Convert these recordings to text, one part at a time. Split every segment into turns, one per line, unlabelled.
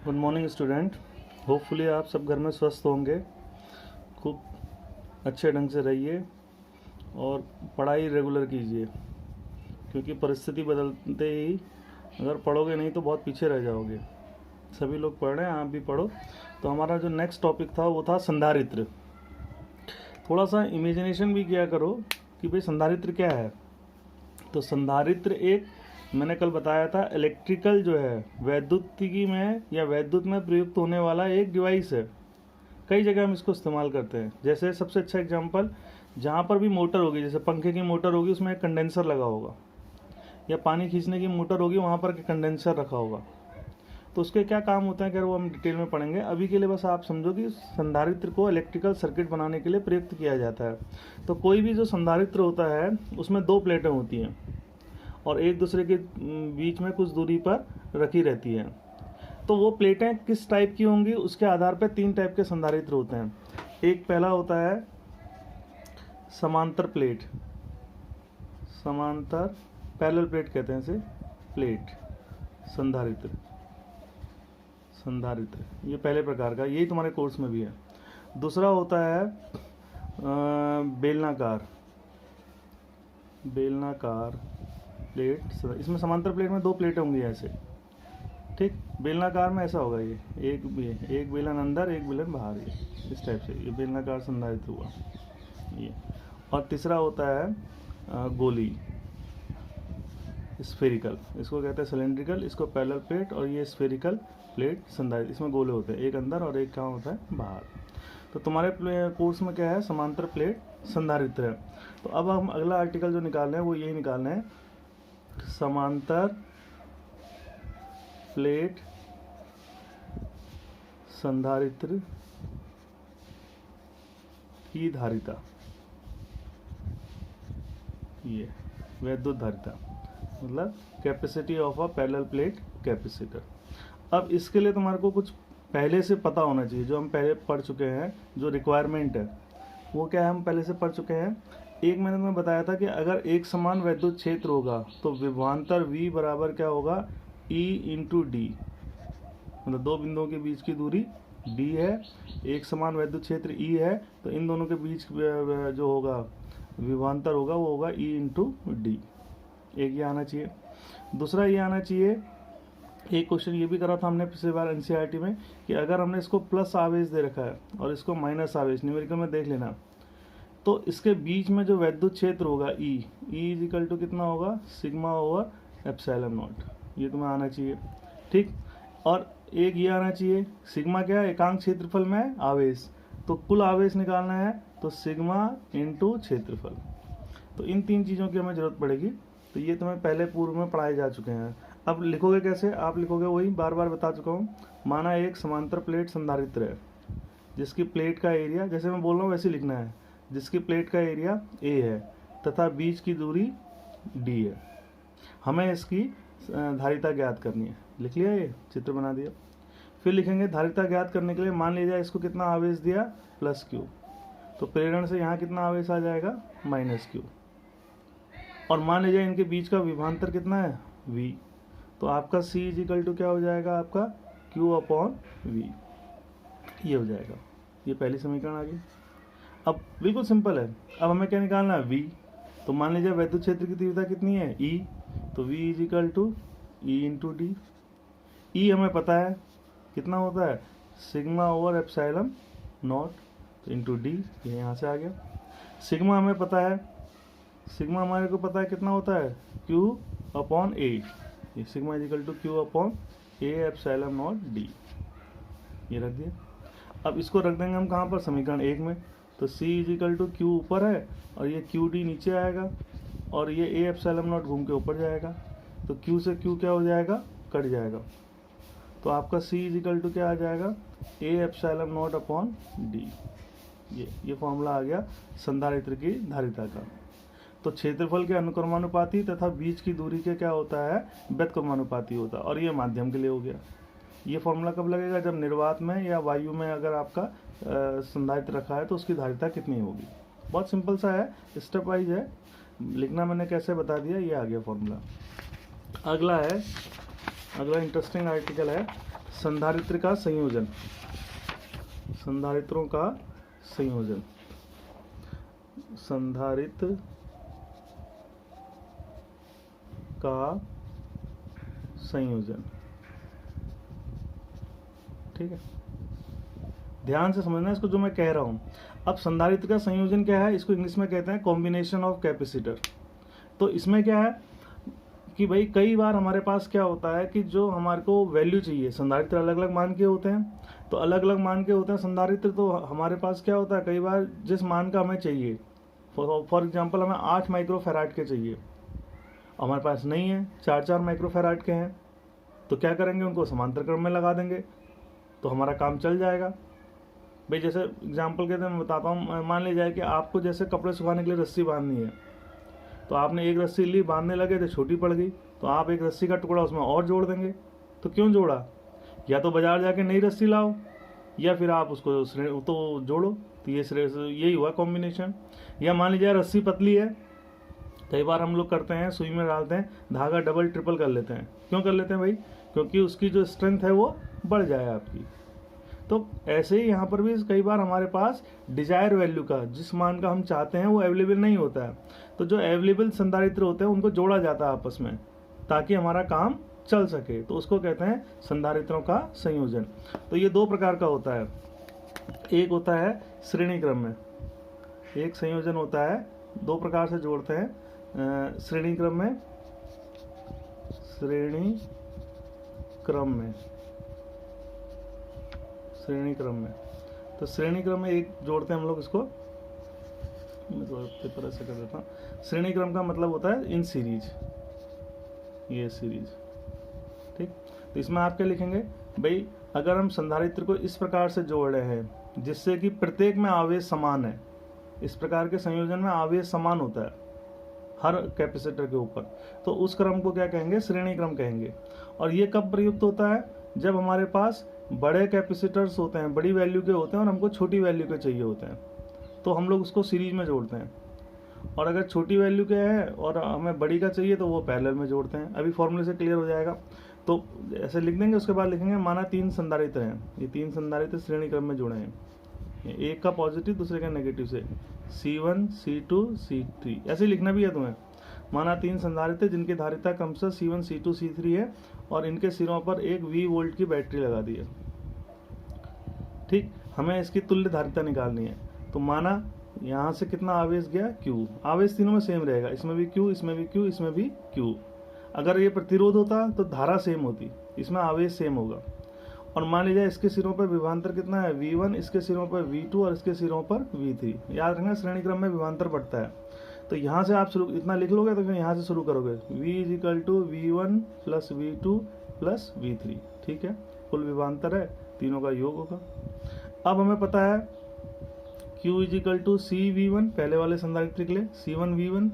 Good morning student. Hopefully आप सब घर में स्वस्थ होंगे, खूब अच्छे ढंग से रहिए और पढ़ाई रेगुलर कीजिए, क्योंकि परिस्थिति बदलते ही अगर पढ़ोगे नहीं तो बहुत पीछे रह जाओगे। सभी लोग पढ़ रहे हैं, आप भी पढ़ो। तो हमारा जो नेक्स्ट टॉपिक था वो था संधारित्र। थोड़ा सा इमेजिनेशन भी किया करो कि भाई संधारित्र क्या है। तो संधारित्र एक, मैंने कल बताया था, इलेक्ट्रिकल जो है वैद्युतिकी में या वैद्युत में प्रयुक्त होने वाला एक डिवाइस है। कई जगह हम इसको इस्तेमाल करते हैं। जैसे सबसे अच्छा एग्जांपल, जहाँ पर भी मोटर होगी, जैसे पंखे की मोटर होगी उसमें एक कंडेंसर लगा होगा, या पानी खींचने की मोटर होगी वहाँ पर कंडेंसर रखा होगा। तो उसके क्या काम होते हैं, खैर वो हम डिटेल में पढ़ेंगे। अभी के लिए बस आप समझो कि संधारित्र को इलेक्ट्रिकल सर्किट बनाने के लिए प्रयुक्त किया जाता है। तो कोई भी जो संधारित्र होता है उसमें दो प्लेटें होती हैं और एक दूसरे के बीच में कुछ दूरी पर रखी रहती हैं। तो वो प्लेटें किस टाइप की होंगी उसके आधार पर तीन टाइप के संधारित्र होते हैं। एक पहला होता है समांतर प्लेट, समांतर पैरेलल प्लेट कहते हैं इसे, प्लेट संधारित्र। संधारित्र ये पहले प्रकार का, यही तुम्हारे कोर्स में भी है। दूसरा होता है बेलनाकार, बेलनाकार प्लेट। इसमें समांतर प्लेट में दो प्लेटें होंगी ऐसे, ठीक। बेलनाकार में ऐसा होगा, ये एक बेलन अंदर एक बेलन बाहर, ये इस टाइप से, ये बेलनाकार संधारित्र हुआ ये। और तीसरा होता है गोली, स्फेरिकल, इसको कहते हैं सिलेंड्रिकल, इसको पैरेलल प्लेट, और ये स्फेरिकल प्लेट संधारित्र। इसमें गोले होते हैं, एक अंदर और एक कहाँ होता है बाहर। तो तुम्हारे कोर्स में क्या है, समांतर प्लेट संधारित्र है। तो अब हम अगला आर्टिकल जो निकाल रहे हैं वो यही निकाल रहे हैं, समांतर प्लेट संधारित्र की धारिता, ये वैद्युत धारिता, मतलब capacity of a parallel plate capacitor. अब इसके लिए तुम्हारे को कुछ पहले से पता होना चाहिए, जो हम पहले पढ़ चुके हैं। जो रिक्वायरमेंट है वो क्या है, हम पहले से पढ़ चुके हैं। एक मैंने तुम्हें बताया था कि अगर एक समान वैद्युत क्षेत्र होगा तो विभवांतर V बराबर क्या होगा, E इंटू डी, मतलब दो बिंदुओं के बीच की दूरी D है, एक समान वैद्युत क्षेत्र E है, तो इन दोनों के बीच जो होगा विभवांतर होगा वो होगा E इंटू डी। एक ये आना चाहिए। दूसरा ये आना चाहिए, एक क्वेश्चन ये भी करा था हमने पिछली बार एनसीईआरटी में, कि अगर हमने इसको प्लस आवेश दे रखा है और इसको माइनस आवेश, न्यूमेरिकल में देख लेना, तो इसके बीच में जो वैद्युत क्षेत्र होगा E इज इक्वल टू कितना होगा, सिग्मा ओवर एप्सिलॉन नॉट। ये तुम्हें आना चाहिए, ठीक। और एक ये आना चाहिए, सिग्मा क्या है, एकांक क्षेत्रफल में आवेश, तो कुल आवेश निकालना है तो सिग्मा इंटू क्षेत्रफल। तो इन तीन चीज़ों की हमें जरूरत पड़ेगी। तो ये तुम्हें पहले पूर्व में पढ़ाए जा चुके हैं। अब लिखोगे कैसे, आप लिखोगे वही बार बार बता चुका हूँ। माना एक समांतर प्लेट संधारित्र है जिसकी प्लेट का एरिया, जैसे मैं बोल रहा हूँ वैसे लिखना है, जिसकी प्लेट का एरिया A है तथा बीच की दूरी D है। हमें इसकी धारिता ज्ञात करनी है। लिख लिया, ये चित्र बना दिया। फिर लिखेंगे धारिता ज्ञात करने के लिए मान लीजिए इसको कितना आवेश दिया, प्लस Q, तो प्रेरण से यहाँ कितना आवेश आ जाएगा, माइनस Q। और मान लीजिए इनके बीच का विभवांतर कितना है, V, तो आपका C इज इक्वल टू क्या हो जाएगा, आपका Q अपॉन V, ये हो जाएगा। ये पहली समीकरण आ गई। अब बिल्कुल सिंपल है, अब हमें क्या निकालना है, V। तो मान लीजिए वैद्युत क्षेत्र की तीव्रता कितनी है, E, तो V is equal to E into D. E हमें पता है कितना होता है, sigma over epsilon naught into D, ये यहाँ से आ गया। सिग्मा हमें पता है, सिग्मा हमारे को पता है कितना होता है, Q अपॉन A, ये sigma is equal to Q upon A epsilon naught D, ये रख दिया। अब इसको रख देंगे हम कहाँ पर, समीकरण 1 में। तो C is equal to Q ऊपर है और ये QD नीचे आएगा और ये A एप्सिलॉन नॉट घूम के ऊपर जाएगा, तो Q से Q क्या हो जाएगा, कट जाएगा। तो आपका C इज इक्वल टू क्या आ जाएगा, A epsilon not upon D. ये फॉर्मूला आ गया संधारित्र की धारिता का। तो क्षेत्रफल के अनुक्रमानुपाती तथा बीच की दूरी के क्या होता है, व्युत्क्रमानुपाती होता है। और ये माध्यम के लिए हो गया। ये फॉर्मूला कब लगेगा, जब निर्वात में या वायु में अगर आपका संधारित्र रखा है तो उसकी धारिता कितनी होगी। बहुत सिंपल सा है, स्टेप वाइज है, लिखना मैंने कैसे बता दिया, ये आ गया फॉर्मूला। अगला इंटरेस्टिंग आर्टिकल है संधारित्र का संयोजन, संधारित्रों का संयोजन, संधारित्र का संयोजन। ठीक है, ध्यान से समझना इसको जो मैं कह रहा हूं। अब संधारित्र का संयोजन क्या है, इसको इंग्लिश में कहते हैं कॉम्बिनेशन ऑफ कैपेसिटर। तो इसमें क्या है कि भाई कई बार हमारे पास क्या होता है कि जो हमारे को वैल्यू चाहिए, संधारित्र अलग अलग मान के होते हैं, तो अलग अलग मान के होते हैं संधारित्र। तो हमारे पास क्या होता है, कई बार जिस मान का हमें चाहिए, फॉर एग्जांपल हमें 8 माइक्रोफैराड के चाहिए, हमारे पास नहीं है, 4 माइक्रोफैराड के हैं, तो क्या करेंगे, उनको समांतर क्रम में लगा देंगे तो हमारा काम चल जाएगा। भाई जैसे एग्जांपल के लिए मैं बताता हूँ, मान ली जाए कि आपको जैसे कपड़े सुखाने के लिए रस्सी बांधनी है, तो आपने एक रस्सी ली, बांधने लगे तो छोटी पड़ गई, तो आप एक रस्सी का टुकड़ा उसमें और जोड़ देंगे। तो क्यों जोड़ा, या तो बाजार जाके नई रस्सी लाओ, या फिर आप उसको तो जोड़ो। तो ये यही हुआ कॉम्बिनेशन। या मान लीजिए रस्सी पतली है, कई बार हम लोग करते हैं सुई में डालते हैं, धागा डबल ट्रिपल कर लेते हैं। क्यों कर लेते हैं भाई, क्योंकि उसकी जो स्ट्रेंथ है वो बढ़ जाए आपकी। तो ऐसे ही यहाँ पर भी कई बार हमारे पास डिजायर वैल्यू का, जिस मान का हम चाहते हैं वो अवेलेबल नहीं होता है, तो जो अवेलेबल संधारित्र होते हैं उनको जोड़ा जाता है आपस में ताकि हमारा काम चल सके, तो उसको कहते हैं संधारित्रों का संयोजन। तो ये 2 प्रकार का होता है, एक होता है श्रेणी क्रम में, एक संयोजन होता है 2 प्रकार से जोड़ते हैं, श्रेणी क्रम में, श्रेणी क्रम में, श्रेणी क्रम में। तो श्रेणी क्रम में एक जोड़ते हैं हम लोग, इसको मैं थोड़ा पेपर ऐसे कर देता हूँ। श्रेणी क्रम का मतलब होता है इन सीरीज, ये सीरीज। ठीक, तो इसमें आप क्या लिखेंगे भाई, अगर हम संधारित्र को इस प्रकार से जोड़ रहे हैं जिससे कि प्रत्येक में आवेश समान है, इस प्रकार के संयोजन में आवेश समान होता है हर कैपेसिटर के ऊपर, तो उस क्रम को क्या कहेंगे, श्रेणी क्रम कहेंगे। और ये कब प्रयुक्त होता है, जब हमारे पास बड़े कैपेसिटर्स होते हैं, बड़ी वैल्यू के होते हैं, और हमको छोटी वैल्यू के चाहिए होते हैं, तो हम लोग उसको सीरीज में जोड़ते हैं। और अगर छोटी वैल्यू के है और हमें बड़ी का चाहिए तो वो पैरेलल में जोड़ते हैं। अभी फॉर्मूले से क्लियर हो जाएगा। तो ऐसे लिख देंगे, उसके बाद लिखेंगे माना 3 संधारित्र हैं, ये 3 संधारित्र श्रेणी क्रम में जुड़े हैं, एक का पॉजिटिव दूसरे का नेगेटिव से, C1 C2 C3 ऐसे लिखना भी है तुम्हें। माना 3 संधारित्र जिनकी धारिता क्रमशः C1 C2 C3 है और इनके सिरों पर एक V वोल्ट की बैटरी लगा दी है। ठीक, हमें इसकी तुल्य धारिता निकालनी है। तो माना यहाँ से कितना आवेश गया, Q, आवेश तीनों में सेम रहेगा, इसमें भी Q, इसमें भी Q, इसमें भी Q। अगर ये प्रतिरोध होता तो धारा सेम होती, इसमें आवेश सेम होगा। और मान लीजिए इसके सिरों पर विभवांतर कितना है, V1, इसके सिरों पर V2 और इसके सिरों पर V3। याद रखना श्रेणी क्रम में विभवांतर बढ़ता है। तो यहाँ से आप शुरू इतना लिख लोगे तो फिर यहाँ से शुरू करोगे, V = V1 + V2 + V3। ठीक है, कुल विभवांतर है, तीनों का योग होगा। अब हमें पता है Q = CV1, पहले वाले संधारित्र के लिए C1 V1,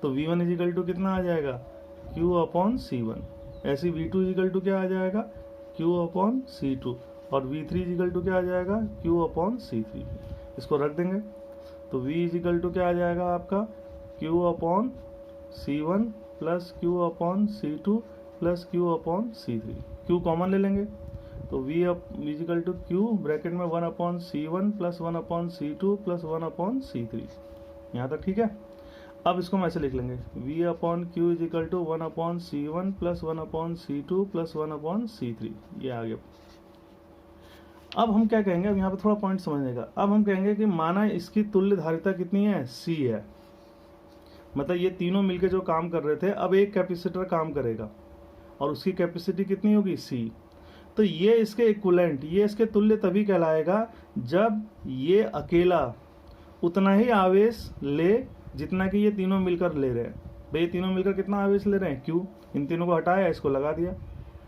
तो V1 = कितना आ जाएगा, Q/C1। ऐसे V2 = क्या आ जाएगा, Q/C2, और V3 = क्या आ जाएगा, Q/C3। इसको रख देंगे तो V = क्या आ जाएगा आपका, Q/C1 + Q/C2 + Q/C3। Q common ले लेंगे तो V = Q ब्रैकेट में 1/C1 + 1/C2 + 1/C3। यहाँ तक ठीक है। अब इसको हम ऐसे लिख लेंगे, V/Q = 1/C1 + 1/C2 + 1/C3। ये आ गया। अब हम क्या कहेंगे, अब यहाँ पे थोड़ा पॉइंट समझने का। अब हम कहेंगे कि माना इसकी तुल्य धारिता कितनी है, C है, मतलब ये तीनों मिलके जो काम कर रहे थे, अब एक कैपेसिटर काम करेगा और उसकी कैपेसिटी कितनी होगी, C। तो ये इसके इक्विवेलेंट, ये इसके तुल्य तभी कहलाएगा जब ये अकेला उतना ही आवेश ले जितना कि ये तीनों मिलकर ले रहे हैं। भाई ये तीनों मिलकर कितना आवेश ले रहे हैं, Q, इन तीनों को हटाया, इसको लगा दिया।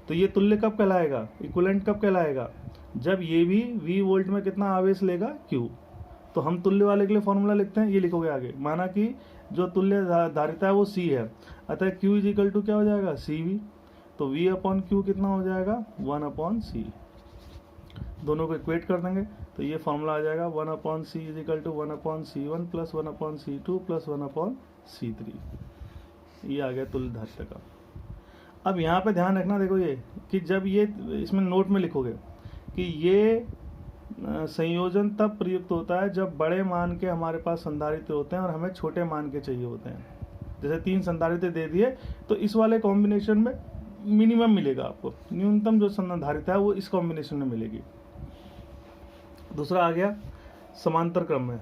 तो ये तुल्य कब कहलाएगा, इक्विवेलेंट कब कहलाएगा, जब ये भी V वोल्ट में कितना आवेश लेगा, Q। तो हम तुल्य वाले के लिए फॉर्मूला लिखते हैं, ये लिखोगे आगे। माना कि जो तुल्य धारिता है वो C है, अतः Q = क्या हो जाएगा, CV। तो V/Q कितना हो जाएगा, 1/C। दोनों को इक्वेट कर देंगे तो ये फॉर्मूला आ जाएगा 1/C = 1/C1 + 1/C2 + 1/C3। ये आ गया तुल्य धारिता का। अब यहाँ पे ध्यान रखना, देखो ये कि जब ये इसमें नोट में लिखोगे कि ये संयोजन तब प्रयुक्त होता है जब बड़े मान के हमारे पास संधारित्र होते हैं और हमें छोटे मान के चाहिए होते हैं। जैसे 3 संधारित्र दे दिए तो इस वाले कॉम्बिनेशन में मिनिमम मिलेगा आपको, न्यूनतम जो संधारित्र है वो इस कॉम्बिनेशन में मिलेगी। दूसरा आ गया समांतर क्रम में,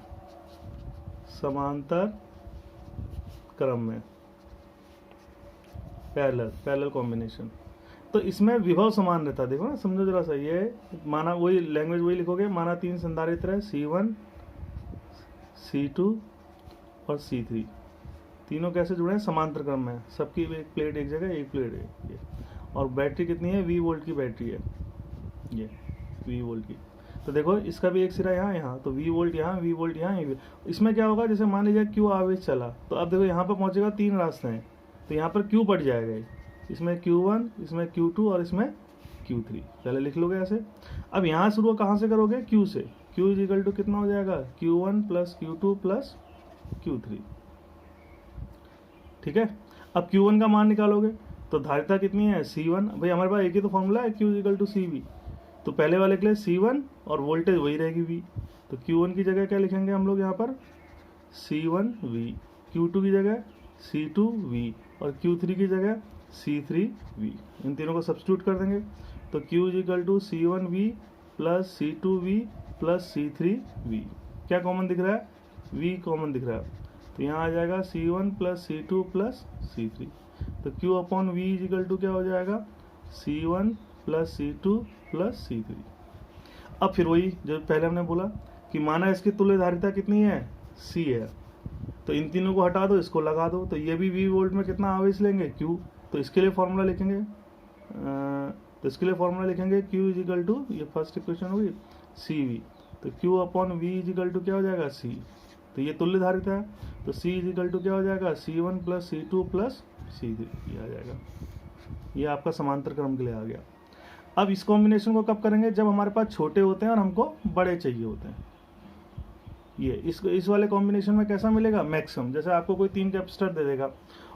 समांतर क्रम में पैरेलल कॉम्बिनेशन। तो इसमें विभव समान रहता है, देखो ना, समझो जरा सा। ये माना वही लैंग्वेज वही लिखोगे, माना 3 संधारित्र है C1 C2 और C3, तीनों कैसे जुड़े हैं, समांतर क्रम में, सबकी एक प्लेट एक जगह, एक प्लेट है ये। और बैटरी कितनी है, 20 वोल्ट की बैटरी है ये, 20 वोल्ट की। तो देखो इसका भी एक सिरा यहाँ, तो 20 वोल्ट यहाँ, 20 वोल्ट यहाँ। इसमें क्या होगा, जैसे मान लीजिए Q आवेश चला, तो अब देखो यहाँ पर पहुँचेगा, 3 रास्ते हैं, तो यहाँ पर Q पड़ जाएगा, इसमें Q1, इसमें Q2 और इसमें Q3, पहले लिख लोगे ऐसे। अब यहाँ शुरू कहाँ से करोगे, Q से। Q इक्वल टू कितना हो जाएगा, Q1 plus Q2 plus Q3, ठीक है। अब Q1 का मान निकालोगे तो धारिता कितनी है, C1। भाई हमारे पास एक ही तो फॉर्मूला है, Q इक्वल टू CV। तो पहले वाले के लिए C1 और वोल्टेज वही रहेगी V, तो Q1 की जगह क्या लिखेंगे हम लोग यहाँ पर, C1V। Q2 की जगह C2V और Q3 की जगह C3V। इन तीनों को सब्स्टिट्यूट कर देंगे, तो Q equal to C1V plus C2V plus C3V। क्या कॉमन दिख रहा है, V कॉमन दिख रहा है, तो यहाँ आ जाएगा C1 plus C2 plus C3। तो Q upon V equal to क्या हो जाएगा, C1 plus C2 plus C3। अब फिर वही जो पहले हमने बोला कि माना इसकी तुल्य धारिता कितनी है, C है, तो इन तीनों को हटा दो, इसको लगा दो, तो ये भी 20 वोल्ट में कितना आवेश लेंगे, Q। तो इसके लिए फॉर्मूला लिखेंगे, Q इक्वल टू, ये फर्स्ट इक्वेशन होगी, CV। तो Q upon V equal to क्या हो जाएगा, C। तो ये तुल्य धारिता है, तो C इक्वल टू क्या हो जाएगा, C1 plus C2 plus C3, ये आ जाएगा। ये आपका समांतर क्रम के लिए आ गया। अब इस कॉम्बिनेशन को कब करेंगे, जब हमारे पास छोटे होते हैं और हमको बड़े चाहिए होते हैं। ये इस वाले कॉम्बिनेशन में कैसा मिलेगा, मैक्सिमम। जैसे आपको कोई 3 कैपेसिटर दे देगा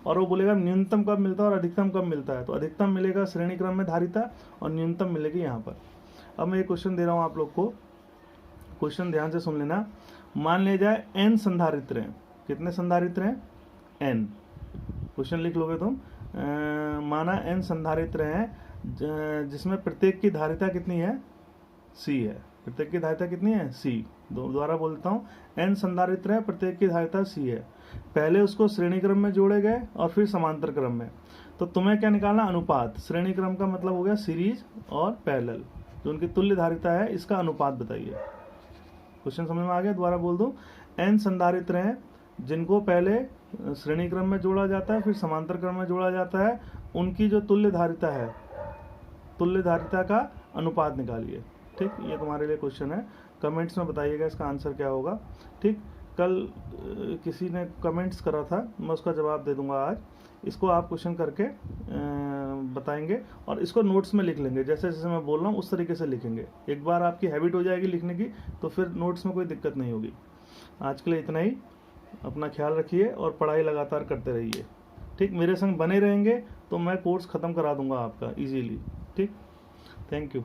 और वो बोलेगा न्यूनतम कब मिलता है और अधिकतम कब मिलता है, तो अधिकतम मिलेगा श्रेणी क्रम में धारिता और न्यूनतम मिलेगी यहाँ पर। अब मैं एक क्वेश्चन दे रहा हूँ आप लोग को, क्वेश्चन ध्यान से सुन लेना। मान लिया जाए n संधारित्र हैं, कितने संधारित्र हैं, n। क्वेश्चन लिख लोगे तुम, माना n संधारित्र हैं जिसमें प्रत्येक की धारिता कितनी है, C है। प्रत्येक की धारिता कितनी है, C। दोबारा बोलता हूँ, n संधारित्र है, प्रत्येक की धारिता C है। पहले उसको श्रेणी क्रम में जोड़े गए और फिर समांतर क्रम में। तो तुम्हें क्या निकालना, अनुपात। श्रेणी क्रम का मतलब हो गया सीरीज और पैरेलल, जो उनकी तुल्य धारिता है इसका अनुपात बताइए। क्वेश्चन समझ में आ गया, दोबारा बोल दूं, n संधारित्र हैं जिनको पहले श्रेणी क्रम में जोड़ा जाता है फिर समांतर क्रम में जोड़ा जाता है, उनकी जो तुल्य धारिता है, तुल्य धारिता का अनुपात निकालिए। ठीक, ये तुम्हारे लिए क्वेश्चन है, कमेंट्स में बताइएगा इसका आंसर क्या होगा। ठीक, कल किसी ने कमेंट्स करा था, मैं उसका जवाब दे दूंगा आज। इसको आप क्वेश्चन करके बताएंगे और इसको नोट्स में लिख लेंगे, जैसे जैसे मैं बोल रहा हूँ उस तरीके से लिखेंगे। एक बार आपकी हैबिट हो जाएगी लिखने की तो फिर नोट्स में कोई दिक्कत नहीं होगी। आज के लिए इतना ही, अपना ख्याल रखिए और पढ़ाई लगातार करते रहिए। ठीक, मेरे संग बने रहेंगे तो मैं कोर्स ख़त्म करा दूंगा आपका इजीली। ठीक, थैंक यू।